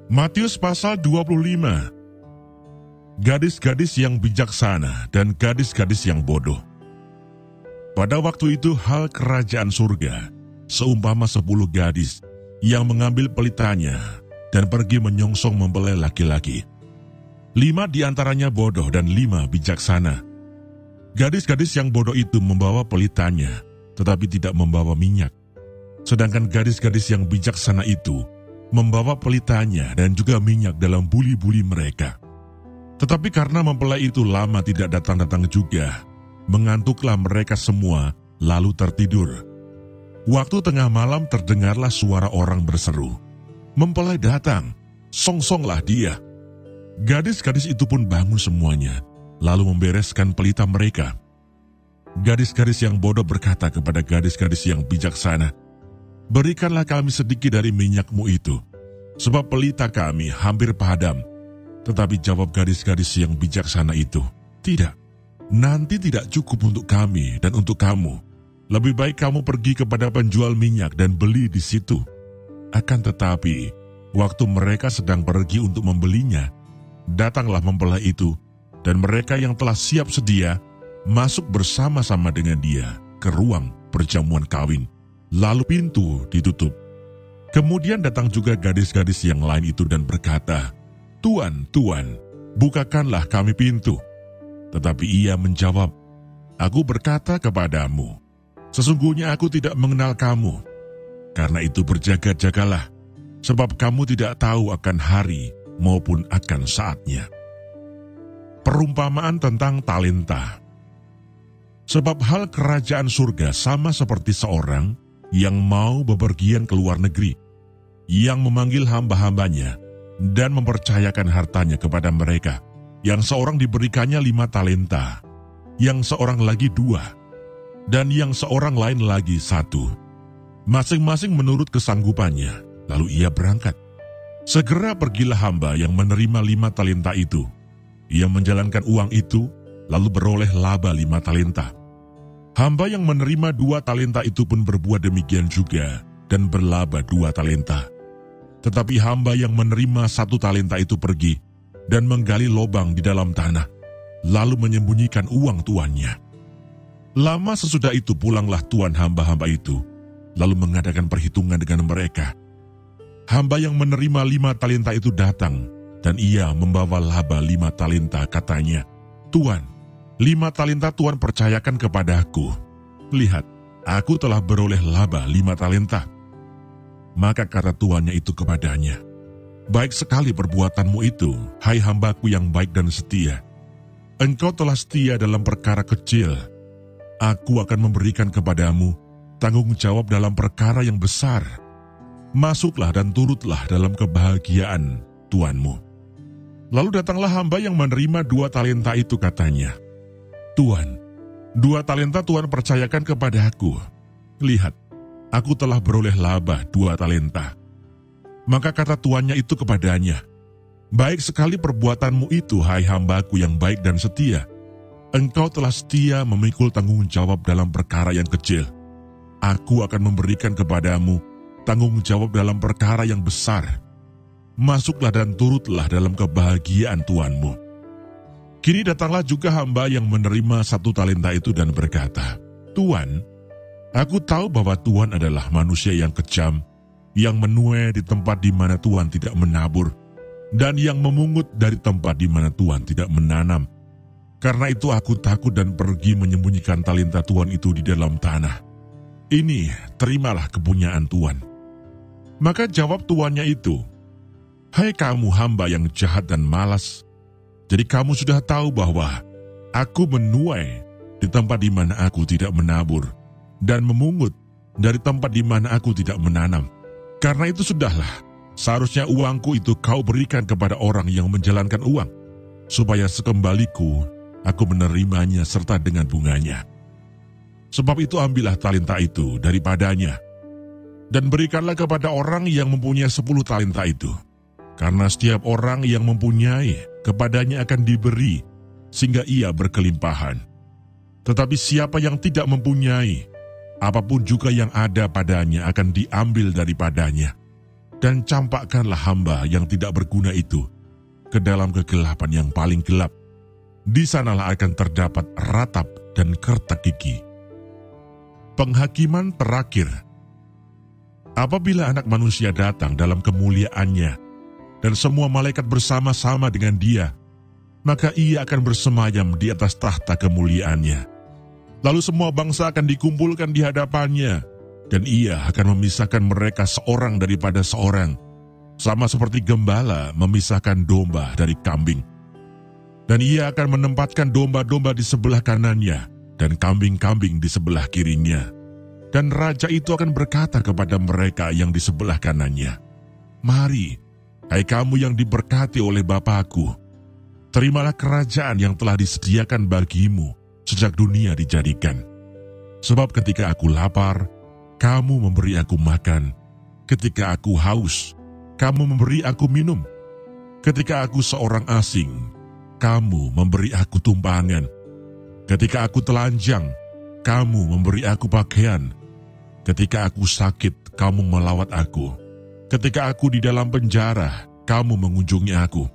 Matius pasal 25. Gadis-gadis yang bijaksana dan gadis-gadis yang bodoh. Pada waktu itu hal kerajaan surga seumpama 10 gadis yang mengambil pelitanya dan pergi menyongsong mempelai laki-laki. 5 diantaranya bodoh dan 5 bijaksana. Gadis-gadis yang bodoh itu membawa pelitanya tetapi tidak membawa minyak. Sedangkan gadis-gadis yang bijaksana itu membawa pelitanya dan juga minyak dalam buli-buli mereka. Tetapi karena mempelai itu lama tidak datang-datang juga, mengantuklah mereka semua lalu tertidur. Waktu tengah malam terdengarlah suara orang berseru, "Mempelai datang, songsonglah dia." Gadis-gadis itu pun bangun semuanya, lalu membereskan pelita mereka. Gadis-gadis yang bodoh berkata kepada gadis-gadis yang bijaksana, "Berikanlah kami sedikit dari minyakmu itu, sebab pelita kami hampir padam." Tetapi jawab gadis-gadis yang bijaksana itu, "Tidak, nanti tidak cukup untuk kami dan untuk kamu. Lebih baik kamu pergi kepada penjual minyak dan beli di situ." Akan tetapi, waktu mereka sedang pergi untuk membelinya, datanglah mempelai itu, dan mereka yang telah siap sedia masuk bersama-sama dengan dia ke ruang perjamuan kawin. Lalu pintu ditutup. Kemudian datang juga gadis-gadis yang lain itu dan berkata, "Tuan, Tuan, bukakanlah kami pintu." Tetapi ia menjawab, "Aku berkata kepadamu, sesungguhnya aku tidak mengenal kamu. Karena itu berjaga-jagalah, sebab kamu tidak tahu akan hari maupun akan saatnya." Perumpamaan tentang talenta. Sebab hal kerajaan surga sama seperti seorang yang mau bepergian ke luar negeri, yang memanggil hamba-hambanya dan mempercayakan hartanya kepada mereka. Yang seorang diberikannya 5 talenta, yang seorang lagi 2, dan yang seorang lain lagi 1. Masing-masing menurut kesanggupannya, lalu ia berangkat. Segera pergilah hamba yang menerima 5 talenta itu. Ia menjalankan uang itu, lalu beroleh laba 5 talenta. Hamba yang menerima 2 talenta itu pun berbuat demikian juga dan berlaba 2 talenta. Tetapi hamba yang menerima 1 talenta itu pergi dan menggali lubang di dalam tanah, lalu menyembunyikan uang tuannya. Lama sesudah itu pulanglah tuan hamba-hamba itu, lalu mengadakan perhitungan dengan mereka. Hamba yang menerima 5 talenta itu datang, dan ia membawa laba 5 talenta, katanya, "Tuan, 5 talenta Tuan percayakan kepadaku. Lihat, aku telah beroleh laba 5 talenta. Maka kata tuannya itu kepadanya, "Baik sekali perbuatanmu itu, hai hambaku yang baik dan setia. Engkau telah setia dalam perkara kecil. Aku akan memberikan kepadamu tanggung jawab dalam perkara yang besar. Masuklah dan turutlah dalam kebahagiaan tuanmu." Lalu datanglah hamba yang menerima 2 talenta itu, katanya, "Tuan, 2 talenta Tuan percayakan kepada aku. Lihat, aku telah beroleh laba 2 talenta. Maka kata tuannya itu kepadanya, "Baik sekali perbuatanmu itu, hai hambaku yang baik dan setia. Engkau telah setia memikul tanggung jawab dalam perkara yang kecil. Aku akan memberikan kepadamu tanggung jawab dalam perkara yang besar. Masuklah dan turutlah dalam kebahagiaan tuanmu." Kini datanglah juga hamba yang menerima 1 talenta itu dan berkata, "Tuan, aku tahu bahwa Tuan adalah manusia yang kejam, yang menuai di tempat di mana Tuan tidak menabur, dan yang memungut dari tempat di mana Tuan tidak menanam. Karena itu aku takut dan pergi menyembunyikan talenta Tuan itu di dalam tanah. Ini, terimalah kepunyaan Tuan." Maka jawab tuannya itu, "Hai kamu hamba yang jahat dan malas, jadi kamu sudah tahu bahwa aku menuai di tempat di mana aku tidak menabur, dan memungut dari tempat di mana aku tidak menanam. Karena itu sudahlah, seharusnya uangku itu kau berikan kepada orang yang menjalankan uang, supaya sekembaliku aku menerimanya serta dengan bunganya. Sebab itu ambillah talenta itu daripadanya, dan berikanlah kepada orang yang mempunyai 10 talenta itu. Karena setiap orang yang mempunyai, kepadanya akan diberi, sehingga ia berkelimpahan. Tetapi siapa yang tidak mempunyai, apapun juga yang ada padanya akan diambil daripadanya. dan campakkanlah hamba yang tidak berguna itu ke dalam kegelapan yang paling gelap. Di sanalah akan terdapat ratap dan kertak gigi. Penghakiman terakhir. Apabila Anak Manusia datang dalam kemuliaannya dan semua malaikat bersama-sama dengan Dia, maka Ia akan bersemayam di atas tahta kemuliaannya. Lalu semua bangsa akan dikumpulkan di hadapannya, dan Ia akan memisahkan mereka seorang daripada seorang, sama seperti gembala memisahkan domba dari kambing. Dan Ia akan menempatkan domba-domba di sebelah kanannya dan kambing-kambing di sebelah kirinya. Dan Raja itu akan berkata kepada mereka yang di sebelah kanannya, "Mari, hai kamu yang diberkati oleh Bapa-Ku, terimalah kerajaan yang telah disediakan bagimu sejak dunia dijadikan. Sebab ketika aku lapar, kamu memberi aku makan. Ketika aku haus, kamu memberi aku minum. Ketika aku seorang asing, kamu memberi aku tumpangan. Ketika aku telanjang, kamu memberi aku pakaian. Ketika aku sakit, kamu melawat aku. Ketika aku di dalam penjara, kamu mengunjungi aku."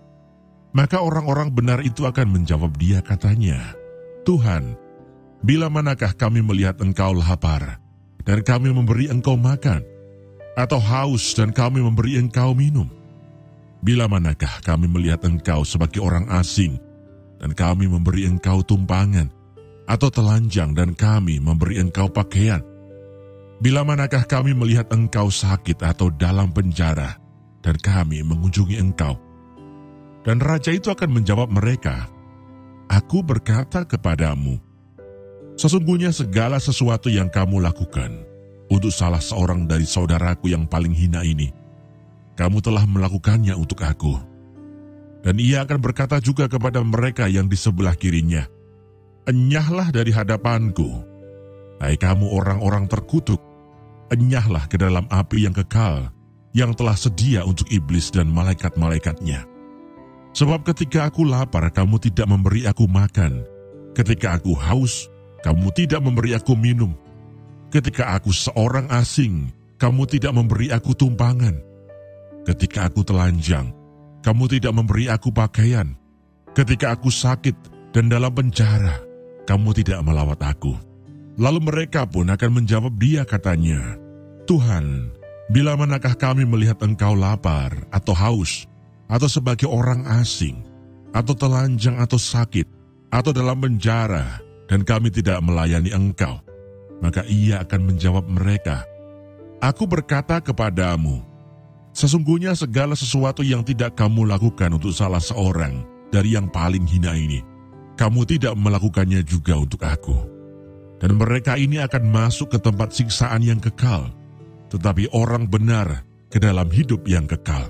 Maka orang-orang benar itu akan menjawab Dia katanya, "Tuhan, bila manakah kami melihat Engkau lapar dan kami memberi Engkau makan, atau haus dan kami memberi Engkau minum? Bila manakah kami melihat Engkau sebagai orang asing dan kami memberi Engkau tumpangan, atau telanjang dan kami memberi Engkau pakaian? Bila manakah kami melihat Engkau sakit atau dalam penjara dan kami mengunjungi Engkau?" Dan Raja itu akan menjawab mereka, "Aku berkata kepadamu, sesungguhnya segala sesuatu yang kamu lakukan untuk salah seorang dari saudaraku yang paling hina ini, kamu telah melakukannya untuk aku." Dan Ia akan berkata juga kepada mereka yang di sebelah kirinya, "Enyahlah dari hadapanku, hai kamu orang-orang terkutuk, enyahlah ke dalam api yang kekal, yang telah sedia untuk iblis dan malaikat-malaikatnya. Sebab ketika aku lapar, kamu tidak memberi aku makan. Ketika aku haus, kamu tidak memberi aku minum. Ketika aku seorang asing, kamu tidak memberi aku tumpangan. Ketika aku telanjang, kamu tidak memberi aku pakaian. Ketika aku sakit dan dalam penjara, kamu tidak melawat aku." Lalu mereka pun akan menjawab Dia katanya, "Tuhan, bila manakah kami melihat Engkau lapar atau haus, atau sebagai orang asing, atau telanjang atau sakit, atau dalam penjara, dan kami tidak melayani Engkau?" Maka Ia akan menjawab mereka, "Aku berkata kepadamu, sesungguhnya segala sesuatu yang tidak kamu lakukan untuk salah seorang dari yang paling hina ini, kamu tidak melakukannya juga untuk aku." Dan mereka ini akan masuk ke tempat siksaan yang kekal, tetapi orang benar ke dalam hidup yang kekal.